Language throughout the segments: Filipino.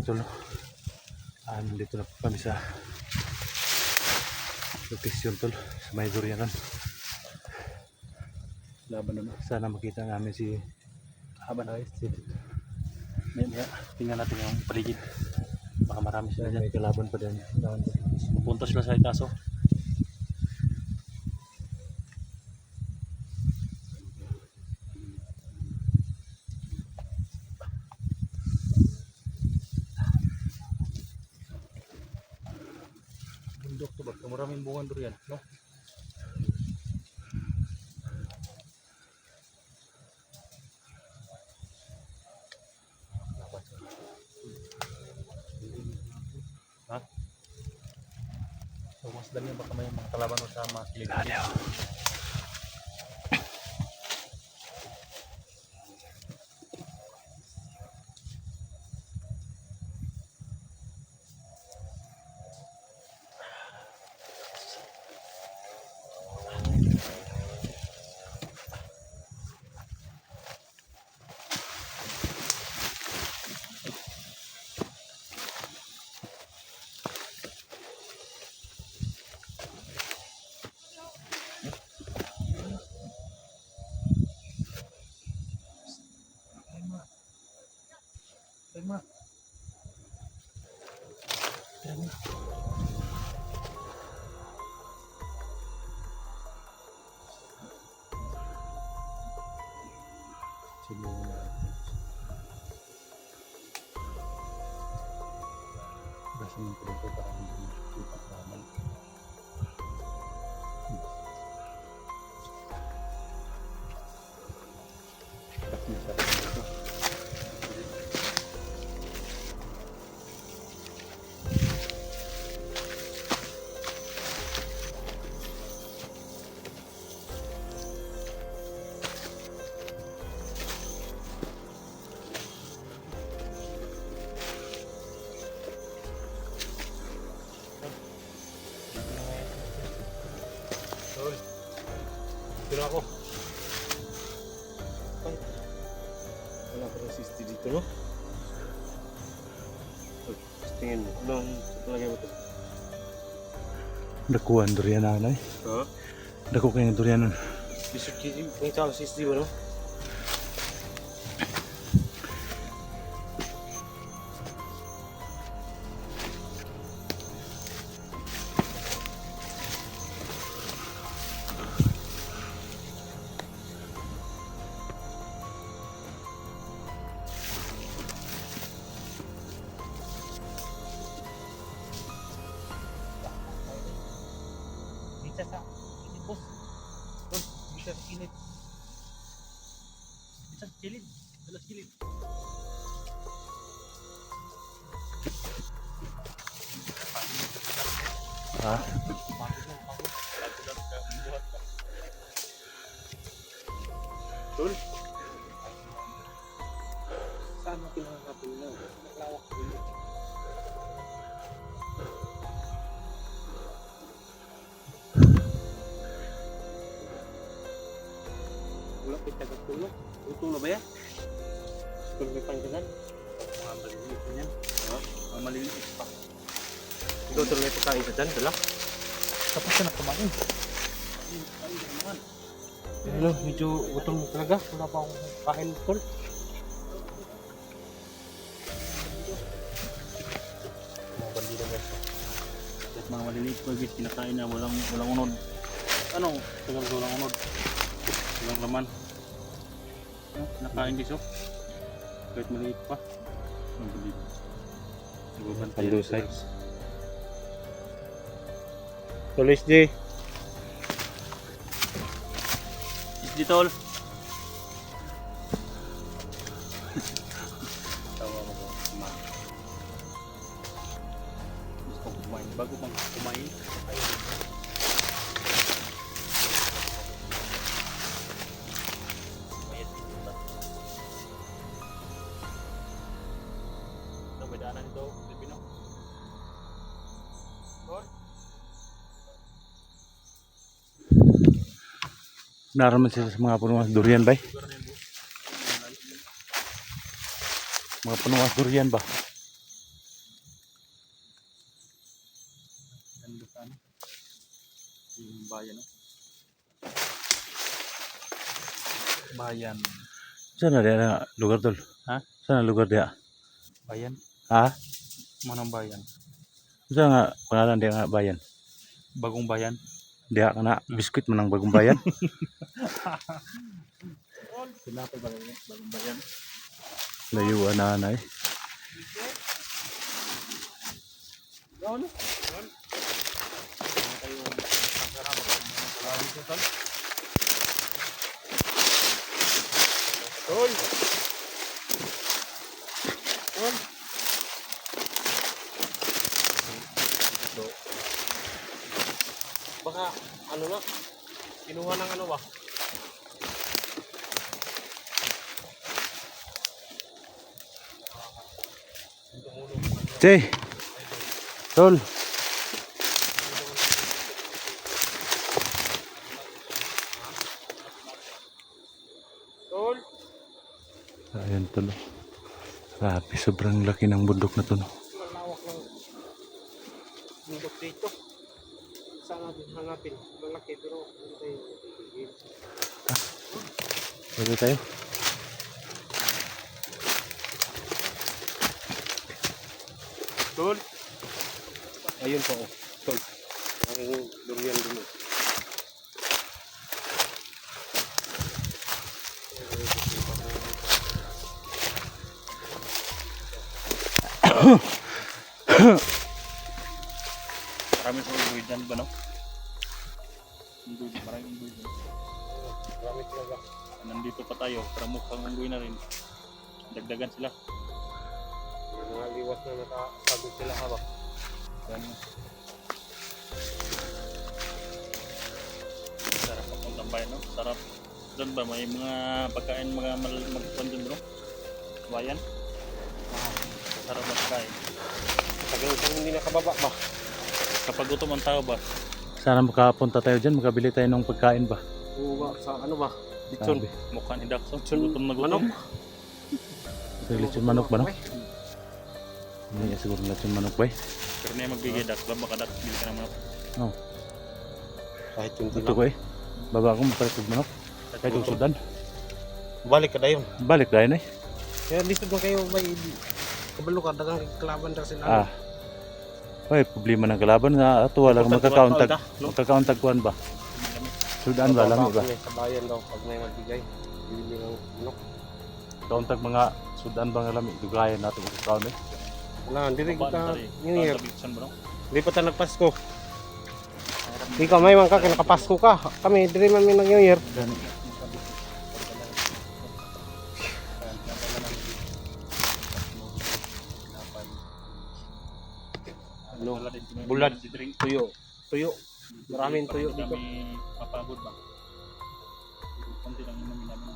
tol. Nandito na po kami sa location tol, sa may durianan. Laban naman. Sana makita namin si Haban guys. Tingnan natin yung paligid. Baka marami sila dyan. May kalaban pa dyan. Pupunta sila sa itaso. Bundok to ba? Maraming bunga durian, no? Ha? So mas dami baka may mga kalaban sa mga kilid. Tama. Tama. Siguro basta ng produkto para hindi ipaglaban. Dito ako. Wala pa resist dito, no? Tingin mo, anong palagay mo ito? Dakuan durianan ay. Ha? Dako kayo ng durianan. May talo resist dito, no? Sa bos. Bisa kilid. Bisa kilid. Dalas kilid. Ha? Tul. Saan mo pinangakapin mo? Naklawak dulu. Tulog, pitagak tulog. Tulog ba ya? Tulog may pangkasan? Mga maliliit na yan. Mga maliliit pa. Ito tulog may pagkain sa dyan, dala? Tapos ka na kumain. Ano, medyo gutom talaga. Wala pa akong kain tol. Mga bandila guys. Kahit mga maliliit ko guys, kinakain na walang unod. Anong tagal ko walang unod? Walang laman. Nakain guys, oh. Kahit maliit pa. Ang maliit. Palusay. Tulis di. Isdi tol. Tawa mo ko. Gusto ko kumain. Bago pang kumain. Daanan ito, Pilipino. Naraman sila sa mga punuan durian ba? Mga punuan durian ba? Bayan. Saan na dia lugar tol? Ha? Saan na lugar dia? Bayan? Ha? Manang bayan? Saan nga pangalan dia nga bayan? Bagong bayan? Dia kana biskuit manang bagong bayan. Sila pa bagong bayan? Layuan na anay. Doon? Doon? Kayong kasarap ang mga kalawin ko tol? Tol! Tol! Baka ano na? Kinuha ng ano ba? Che. Tol. Tol! Ayan tol. Grabe, sobrang laki ng bundok na to. No? Malawak ng bundok dito. Saan natin hanapin? Malaki pero hindi tayo pipigil. Pwede tayo. Tol! Ayun po, oh. Tol. Ang durian dun. Marami sa unggoy dyan ba, no? Unggoy, maraming unggoy dyan. Marami talaga. Nandito pa tayo, para mukhang unggoy na rin. Dagdagan sila. Yung mga liwas na nakapagod sila habak. Yan. Sarap ang puntang bayan, no? Sarap. Doon ba, may mga pagkain, mga magpuan doon, bro? Bayan? Sarap na pagkain. Tagal kung hindi nakababa ba? Kapag gutom ang tao ba? Sana makapunta tayo dyan, makabili tayo ng pagkain ba? Oo ba? Sa ano ba? Lechon. Sabi. Mukha ni Dakson. Gutom na gutom. Manok. Lechon manok ba no? Hindi siguro lechon manok ba? Pero na magbigay Dak. Baka Dak, bili ka ng manok. Oo. Kahit yung Ito ko eh. Baba ko magpalit ng manok. Kahit yung sudan. Balik ka na yun. Balik tayo na eh. Kaya lisod mo kayo may kabalo ka. Dagang kalaban daw sila. Ah. Oy, problema ng kalaban nga ato wala magkakauntag. Magkakauntag kuan ba? Sudan ba lami ba? Sa bayan daw pag may magbigay. Bibili ng manok. Kauntag mga sudan ba nga lami dugayan nato magkakaon eh. Wala, hindi rin kita New Year. Hindi pa tayo nagpasko. Ikaw may man ka, nakapasko ka. Kami, hindi rin man may New Year. Ano? Bulad, tuyo. Tuyo. Maraming tuyo dito. Mapagod ba? Konti lang yung namin.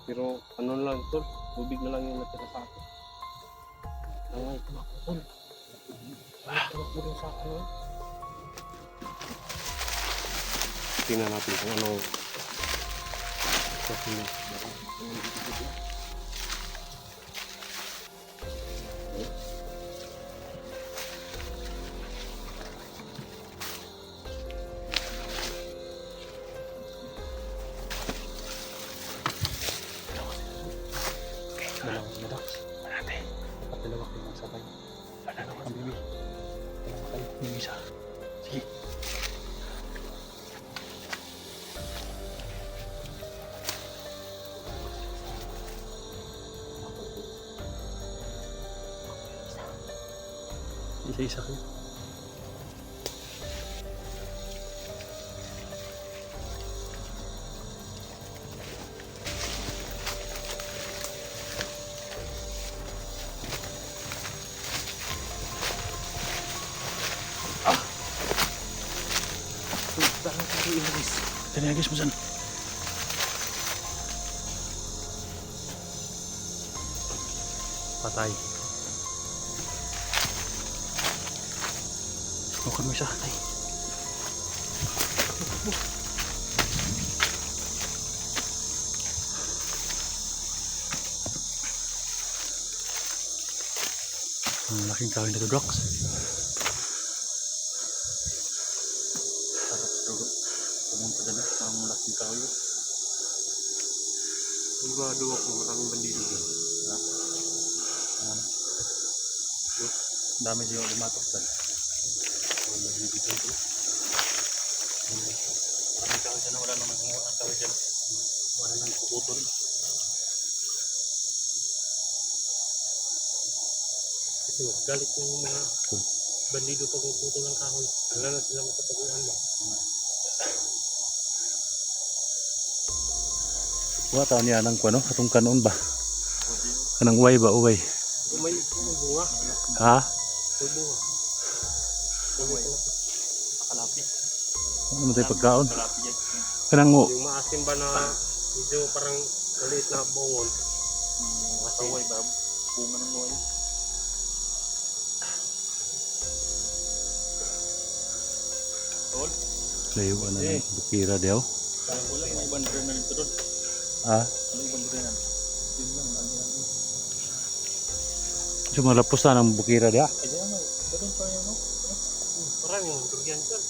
Pero ano lang ito, tubig na lang yung natira sa akin. Ay, tumakbon. Tumakbo rin sa akin. Tingnan natin kung ano. Dalawa kayo magsabay. Ang bibi. Dalawa kayo. Yung isa. Sige. Isa-isa kayo. Tinagis mo saan? Patay. Bukan mo siya. Ay. Ang laking kawin na drugs. Pumunta dala ang malaking kahoy. Sigurado ako maraming bandido dyan. Dami siya lumatok dyan. Bandido dyan to. Maraming kahoy dyan, wala naman ang kahoy dyan. Wala nang puputol. Kasi galit yung mga bandido pag puputol ng kahoy. Wala na sila matapaguan ba? Wala taon niya ng kuano, atong kanon ba? Kanang uway ba, uway? May bunga. Ha? May bunga. Bunga kalapi. Ano mo tayo pagkaon? Kalapi yan. Kanang mo, Yung maasim ba na medyo parang maliit na bungon. Masaway ba? Bunga ng buhay. Tol? layo na ng bukira daw. Wala may bandera na nito doon. Ha? Ano yung bandera na? Yun lang, bandera na. So malapos na ng bukira daw. Kaya ano, doon pa yun, no? Parang yung durian dyan.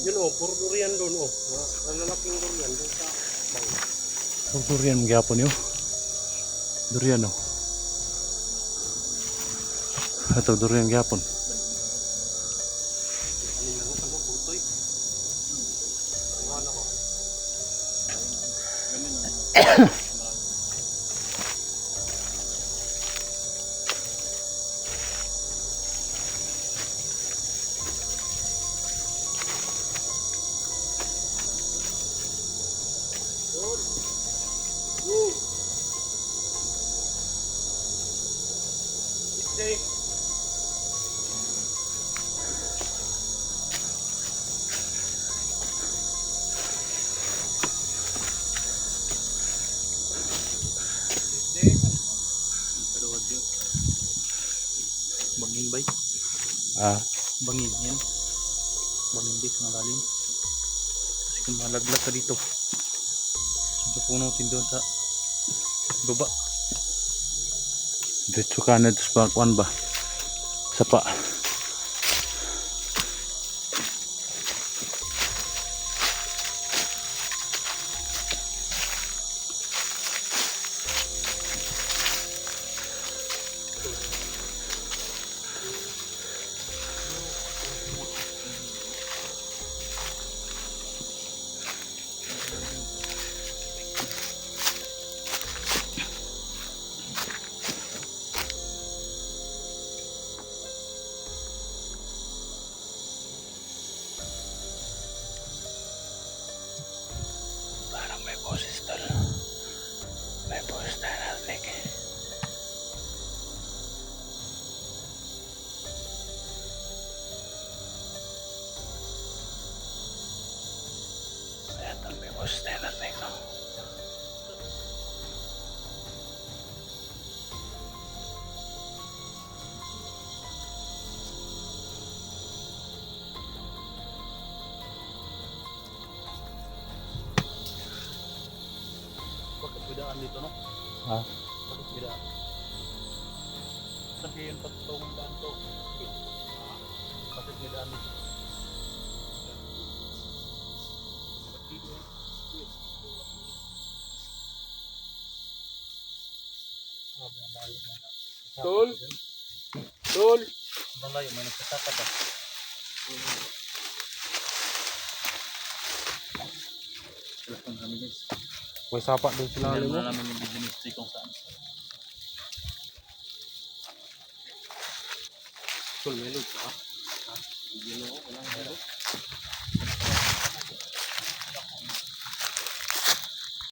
Yun o, puro durian doon o. Nalalaking durian doon sa bang. Ang durian magyapon yun. Durian o. Ito durian gyapon. Ano lang, ano, butoy. Ano ko? Stay. Bangin bay. Ah, Bangin yan. Bangin bay sa malalim. Kasi kung malaglag ka dito. Sa puno doon sa baba. dito ka na sa kuan ba? Sapa. Parang may boses tol. May boses na narinig. Ayan tol, may boses na narinig no. Bakit bidaan dito, no? Ha? Bakit bidaan? Kasi yung pagtungong daan to. Bakit bidaan dito? Tol! Tol! Ang layo, may nagkasaka ba? Telepon kami guys. May sapa doon sila. Tingnan mo. muna namin yung video ni kung saan. Tol, may load ka.